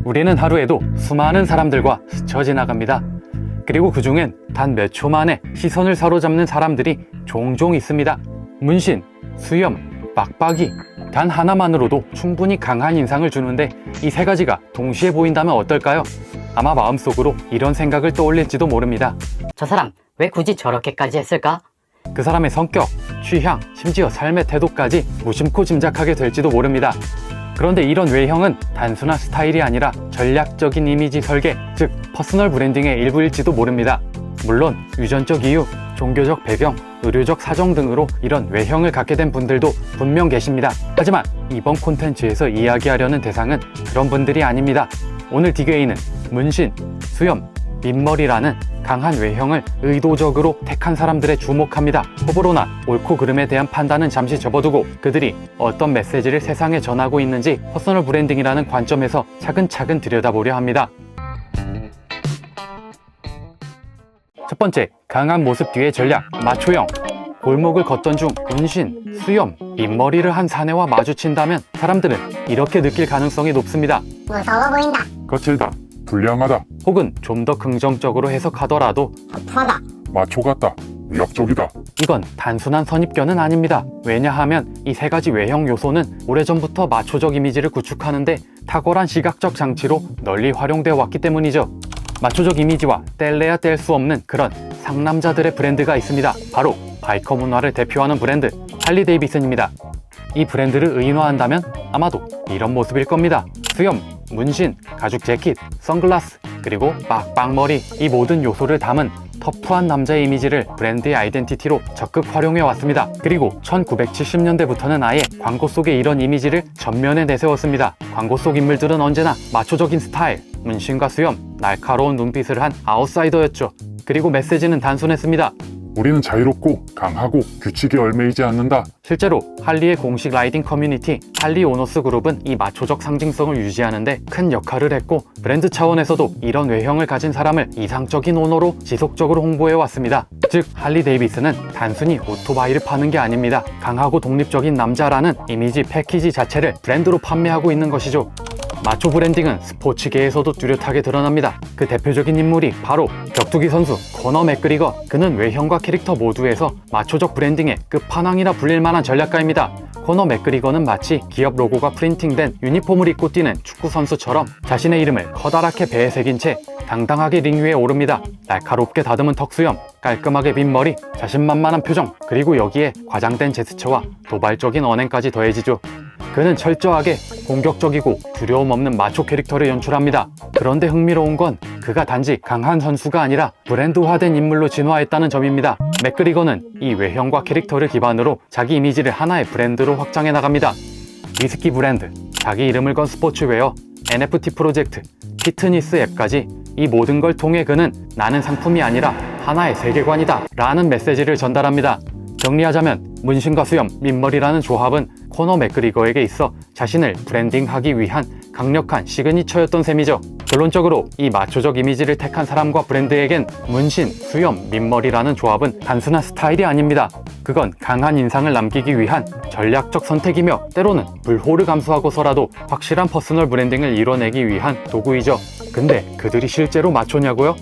우리는 하루에도 수많은 사람들과 스쳐 지나갑니다. 그리고 그중엔 단 몇 초 만에 시선을 사로잡는 사람들이 종종 있습니다. 문신, 수염, 빡빡이, 단 하나만으로도 충분히 강한 인상을 주는데 이 세 가지가 동시에 보인다면 어떨까요? 아마 마음속으로 이런 생각을 떠올릴지도 모릅니다. 저 사람 왜 굳이 저렇게까지 했을까? 그 사람의 성격, 취향, 심지어 삶의 태도까지 무심코 짐작하게 될지도 모릅니다. 그런데 이런 외형은 단순한 스타일이 아니라 전략적인 이미지 설계, 즉 퍼스널 브랜딩의 일부일지도 모릅니다. 물론 유전적 이유, 종교적 배경, 의료적 사정 등으로 이런 외형을 갖게 된 분들도 분명 계십니다. 하지만 이번 콘텐츠에서 이야기하려는 대상은 그런 분들이 아닙니다. 오늘 디게이는 문신, 수염, 민머리라는 강한 외형을 의도적으로 택한 사람들에 주목합니다. 호불호나 옳고 그름에 대한 판단은 잠시 접어두고 그들이 어떤 메시지를 세상에 전하고 있는지 퍼스널 브랜딩이라는 관점에서 차근차근 들여다보려 합니다. 첫 번째, 강한 모습 뒤의 전략, 마초형. 골목을 걷던 중 문신, 수염, 민머리를 한 사내와 마주친다면 사람들은 이렇게 느낄 가능성이 높습니다. 무서워 보인다. 거칠다, 불량하다, 혹은 좀 더 긍정적으로 해석하더라도 터프하다. 마초 같다, 위협적이다. 이건 단순한 선입견은 아닙니다. 왜냐하면 이 세 가지 외형 요소는 오래전부터 마초적 이미지를 구축하는데 탁월한 시각적 장치로 널리 활용되어 왔기 때문이죠. 마초적 이미지와 뗄래야 뗄 수 없는 그런 상남자들의 브랜드가 있습니다. 바로 바이커 문화를 대표하는 브랜드 할리 데이비슨입니다. 이 브랜드를 의인화한다면 아마도 이런 모습일 겁니다. 수염, 문신, 가죽 재킷, 선글라스, 그리고 빡빡머리, 이 모든 요소를 담은 터프한 남자의 이미지를 브랜드의 아이덴티티로 적극 활용해 왔습니다. 그리고 1970년대부터는 아예 광고 속에 이런 이미지를 전면에 내세웠습니다. 광고 속 인물들은 언제나 마초적인 스타일, 문신과 수염, 날카로운 눈빛을 한 아웃사이더였죠. 그리고 메시지는 단순했습니다. 우리는 자유롭고 강하고 규칙에 얽매이지 않는다. 실제로 할리의 공식 라이딩 커뮤니티 할리 오너스 그룹은 이 마초적 상징성을 유지하는데 큰 역할을 했고 브랜드 차원에서도 이런 외형을 가진 사람을 이상적인 오너로 지속적으로 홍보해 왔습니다. 즉 할리 데이비슨은 단순히 오토바이를 파는 게 아닙니다. 강하고 독립적인 남자라는 이미지 패키지 자체를 브랜드로 판매하고 있는 것이죠. 마초 브랜딩은 스포츠계에서도 뚜렷하게 드러납니다. 그 대표적인 인물이 바로 격투기 선수 코너 맥그리거. 그는 외형과 캐릭터 모두에서 마초적 브랜딩의 끝판왕이라 불릴 만한 전략가입니다. 코너 맥그리거는 마치 기업 로고가 프린팅된 유니폼을 입고 뛰는 축구 선수처럼 자신의 이름을 커다랗게 배에 새긴 채 당당하게 링 위에 오릅니다. 날카롭게 다듬은 턱수염, 깔끔하게 빈 머리, 자신만만한 표정, 그리고 여기에 과장된 제스처와 도발적인 언행까지 더해지죠. 그는 철저하게 공격적이고 두려움 없는 마초 캐릭터를 연출합니다. 그런데 흥미로운 건 그가 단지 강한 선수가 아니라 브랜드화된 인물로 진화했다는 점입니다. 맥그리거는 이 외형과 캐릭터를 기반으로 자기 이미지를 하나의 브랜드로 확장해 나갑니다. 위스키 브랜드, 자기 이름을 건 스포츠웨어, NFT 프로젝트, 피트니스 앱까지 이 모든 걸 통해 그는 나는 상품이 아니라 하나의 세계관이다 라는 메시지를 전달합니다. 정리하자면 문신과 수염, 민머리라는 조합은 코너 맥그리거에게 있어 자신을 브랜딩하기 위한 강력한 시그니처였던 셈이죠. 결론적으로 이 마초적 이미지를 택한 사람과 브랜드에겐 문신, 수염, 민머리라는 조합은 단순한 스타일이 아닙니다. 그건 강한 인상을 남기기 위한 전략적 선택이며 때로는 불호를 감수하고서라도 확실한 퍼스널 브랜딩을 이뤄내기 위한 도구이죠. 근데 그들이 실제로 마초냐고요?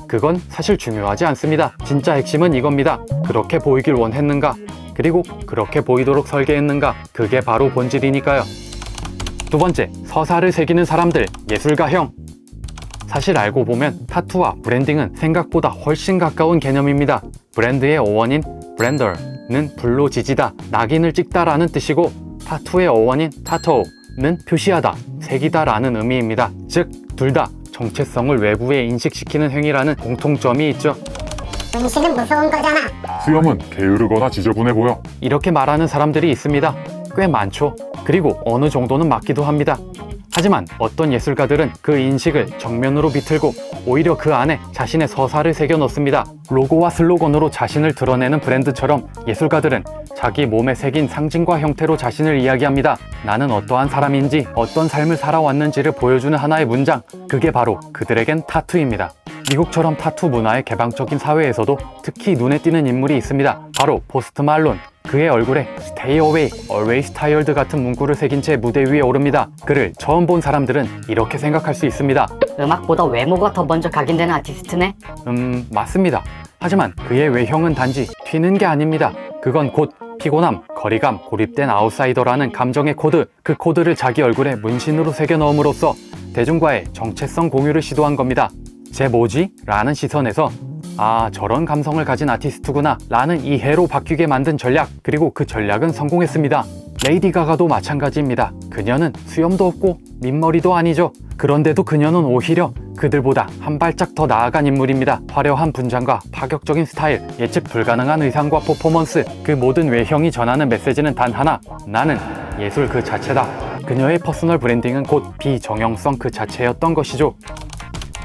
그건 사실 중요하지 않습니다. 진짜 핵심은 이겁니다. 그렇게 보이길 원했는가? 그리고 그렇게 보이도록 설계했는가? 그게 바로 본질이니까요. 두 번째, 서사를 새기는 사람들, 예술가형. 사실 알고 보면 타투와 브랜딩은 생각보다 훨씬 가까운 개념입니다. 브랜드의 어원인 브랜더는 불로지지다, 낙인을 찍다라는 뜻이고 타투의 어원인 타토는 표시하다, 새기다 라는 의미입니다. 즉, 둘 다 정체성을 외부에 인식시키는 행위라는 공통점이 있죠. 문신은 무서운 거잖아. 수염은 게으르거나 지저분해 보여. 이렇게 말하는 사람들이 있습니다. 꽤 많죠. 그리고 어느 정도는 맞기도 합니다. 하지만 어떤 예술가들은 그 인식을 정면으로 비틀고 오히려 그 안에 자신의 서사를 새겨 넣습니다. 로고와 슬로건으로 자신을 드러내는 브랜드처럼 예술가들은 자기 몸에 새긴 상징과 형태로 자신을 이야기합니다. 나는 어떠한 사람인지, 어떤 삶을 살아왔는지를 보여주는 하나의 문장, 그게 바로 그들에겐 타투입니다. 미국처럼 타투 문화의 개방적인 사회에서도 특히 눈에 띄는 인물이 있습니다. 바로 포스트 말론. 그 그의 얼굴에 Stay away, always tired 같은 문구를 새긴 채 무대 위에 오릅니다. 그를 처음 본 사람들은 이렇게 생각할 수 있습니다. 음악보다 외모가 더 먼저 각인되는 아티스트네? 맞습니다. 하지만 그의 외형은 단지 튀는 게 아닙니다. 그건 곧 피곤함, 거리감, 고립된 아웃사이더라는 감정의 코드, 그 코드를 자기 얼굴에 문신으로 새겨 넣음으로써 대중과의 정체성 공유를 시도한 겁니다. 쟤 뭐지? 라는 시선에서 아, 저런 감성을 가진 아티스트구나 라는 이해로 바뀌게 만든 전략, 그리고 그 전략은 성공했습니다. 레이디 가가도 마찬가지입니다. 그녀는 수염도 없고 민머리도 아니죠. 그런데도 그녀는 오히려 그들보다 한 발짝 더 나아간 인물입니다. 화려한 분장과 파격적인 스타일, 예측 불가능한 의상과 퍼포먼스, 그 모든 외형이 전하는 메시지는 단 하나, 나는 예술 그 자체다. 그녀의 퍼스널 브랜딩은 곧 비정형성 그 자체였던 것이죠.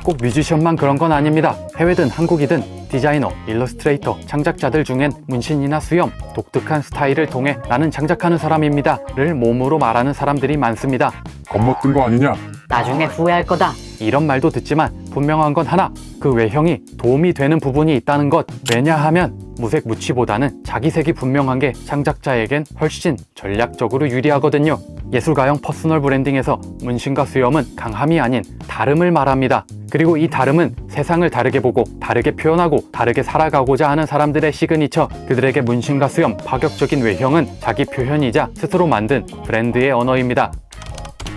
꼭 뮤지션만 그런 건 아닙니다. 해외든 한국이든 디자이너, 일러스트레이터, 창작자들 중엔 문신이나 수염, 독특한 스타일을 통해 나는 창작하는 사람입니다 를 몸으로 말하는 사람들이 많습니다. 겁먹던 거 아니냐? 나중에 후회할 거다. 이런 말도 듣지만 분명한 건 하나, 그 외형이 도움이 되는 부분이 있다는 것. 왜냐하면 무색 무취보다는 자기색이 분명한 게 창작자에겐 훨씬 전략적으로 유리하거든요. 예술가형 퍼스널 브랜딩에서 문신과 수염은 강함이 아닌 다름을 말합니다. 그리고 이 다름은 세상을 다르게 보고 다르게 표현하고 다르게 살아가고자 하는 사람들의 시그니처. 그들에게 문신과 수염, 파격적인 외형은 자기 표현이자 스스로 만든 브랜드의 언어입니다.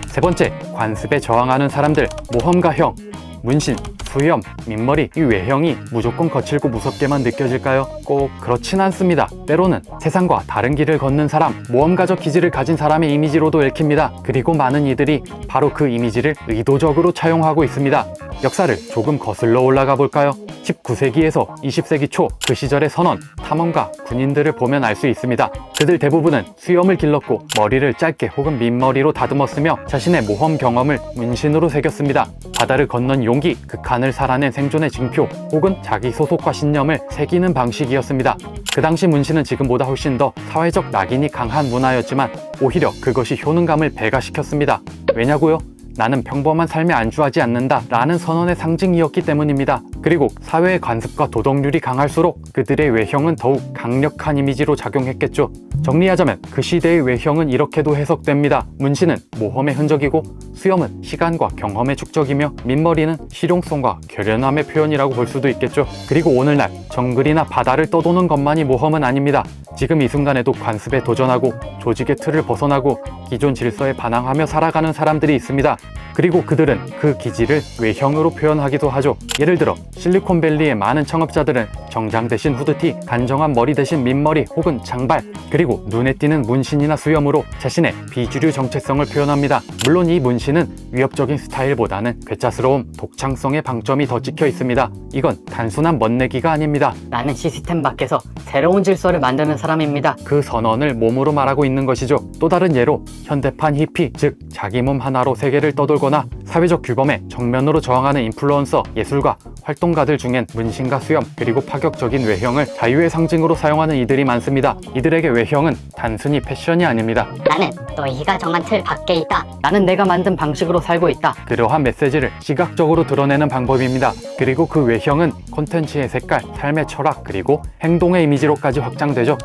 세 번째, 관습에 저항하는 사람들, 모험가형. 문신, 수염, 민머리, 이 외형이 무조건 거칠고 무섭게만 느껴질까요? 꼭 그렇진 않습니다. 때로는 세상과 다른 길을 걷는 사람, 모험가적 기질을 가진 사람의 이미지로도 읽힙니다. 그리고 많은 이들이 바로 그 이미지를 의도적으로 차용하고 있습니다. 역사를 조금 거슬러 올라가 볼까요? 19세기에서 20세기 초 그 시절의 선원, 탐험가, 군인들을 보면 알 수 있습니다. 그들 대부분은 수염을 길렀고 머리를 짧게 혹은 민머리로 다듬었으며 자신의 모험 경험을 문신으로 새겼습니다. 바다를 건넌 용기, 극한을 살아낸 생존의 징표, 혹은 자기 소속과 신념을 새기는 방식이었습니다. 그 당시 문신은 지금보다 훨씬 더 사회적 낙인이 강한 문화였지만 오히려 그것이 효능감을 배가시켰습니다. 왜냐고요? 나는 평범한 삶에 안주하지 않는다 라는 선언의 상징이었기 때문입니다. 그리고 사회의 관습과 도덕률이 강할수록 그들의 외형은 더욱 강력한 이미지로 작용했겠죠. 정리하자면 그 시대의 외형은 이렇게도 해석됩니다. 문신은 모험의 흔적이고, 수염은 시간과 경험의 축적이며, 민머리는 실용성과 결연함의 표현이라고 볼 수도 있겠죠. 그리고 오늘날 정글이나 바다를 떠도는 것만이 모험은 아닙니다. 지금 이 순간에도 관습에 도전하고 조직의 틀을 벗어나고 기존 질서에 반항하며 살아가는 사람들이 있습니다. 그리고 그들은 그 기질을 외형으로 표현하기도 하죠. 예를 들어 실리콘밸리의 많은 창업자들은 정장 대신 후드티, 단정한 머리 대신 민머리 혹은 장발, 그리고 눈에 띄는 문신이나 수염으로 자신의 비주류 정체성을 표현합니다. 물론 이 문신은 위협적인 스타일보다는 괴짜스러움, 독창성의 방점이 더 찍혀 있습니다. 이건 단순한 멋내기가 아닙니다. 나는 시스템 밖에서 새로운 질서를 만드는 사람입니다. 그 선언을 몸으로 말하고 있는 것이죠. 또 다른 예로 현대판 히피, 즉 자기 몸 하나로 세계를 떠돌거나 사회적 규범에 정면으로 저항하는 인플루언서, 예술가, 활동가들 중엔 문신과 수염, 그리고 파격적인 외형을 자유의 상징으로 사용하는 이들이 많습니다. 이들에게 외형은 단순히 패션이 아닙니다. 나는 너희가 정한 틀 밖에 있다. 나는 내가 만든 방식으로 살고 있다. 그러한 메시지를 시각적으로 드러내는 방법입니다. 그리고 그 외형은 콘텐츠의 색깔, 삶의 철학, 그리고 행동의 이미지로까지 확장되죠.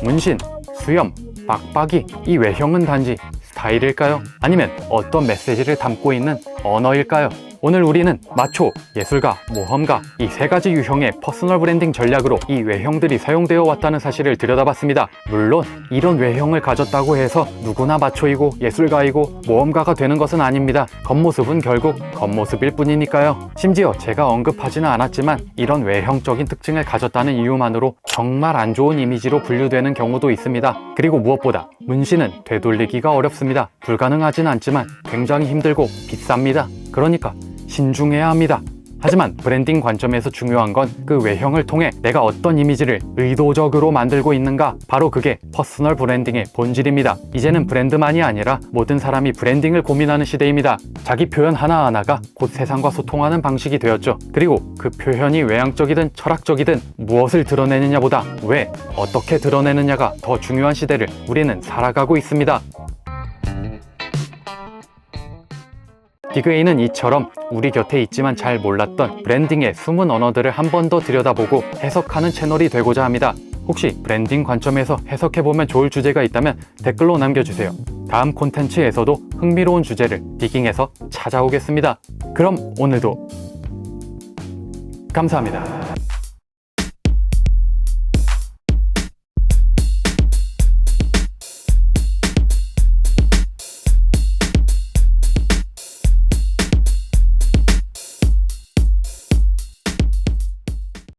문신, 수염, 빡빡이, 이 외형은 단지 스타일일까요? 아니면 어떤 메시지를 담고 있는 언어일까요? 오늘 우리는 마초, 예술가, 모험가, 이 세 가지 유형의 퍼스널 브랜딩 전략으로 이 외형들이 사용되어 왔다는 사실을 들여다봤습니다. 물론 이런 외형을 가졌다고 해서 누구나 마초이고 예술가이고 모험가가 되는 것은 아닙니다. 겉모습은 결국 겉모습일 뿐이니까요. 심지어 제가 언급하지는 않았지만 이런 외형적인 특징을 가졌다는 이유만으로 정말 안 좋은 이미지로 분류되는 경우도 있습니다. 그리고 무엇보다 문신은 되돌리기가 어렵습니다. 불가능하진 않지만 굉장히 힘들고 비쌉니다. 그러니까 신중해야 합니다. 하지만 브랜딩 관점에서 중요한 건 그 외형을 통해 내가 어떤 이미지를 의도적으로 만들고 있는가, 바로 그게 퍼스널 브랜딩의 본질입니다. 이제는 브랜드만이 아니라 모든 사람이 브랜딩을 고민하는 시대입니다. 자기 표현 하나하나가 곧 세상과 소통하는 방식이 되었죠. 그리고 그 표현이 외향적이든 철학적이든 무엇을 드러내느냐보다 왜, 어떻게 드러내느냐가 더 중요한 시대를 우리는 살아가고 있습니다. 디그에이는 이처럼 우리 곁에 있지만 잘 몰랐던 브랜딩의 숨은 언어들을 한 번 더 들여다보고 해석하는 채널이 되고자 합니다. 혹시 브랜딩 관점에서 해석해보면 좋을 주제가 있다면 댓글로 남겨주세요. 다음 콘텐츠에서도 흥미로운 주제를 디깅해서 찾아오겠습니다. 그럼 오늘도 감사합니다.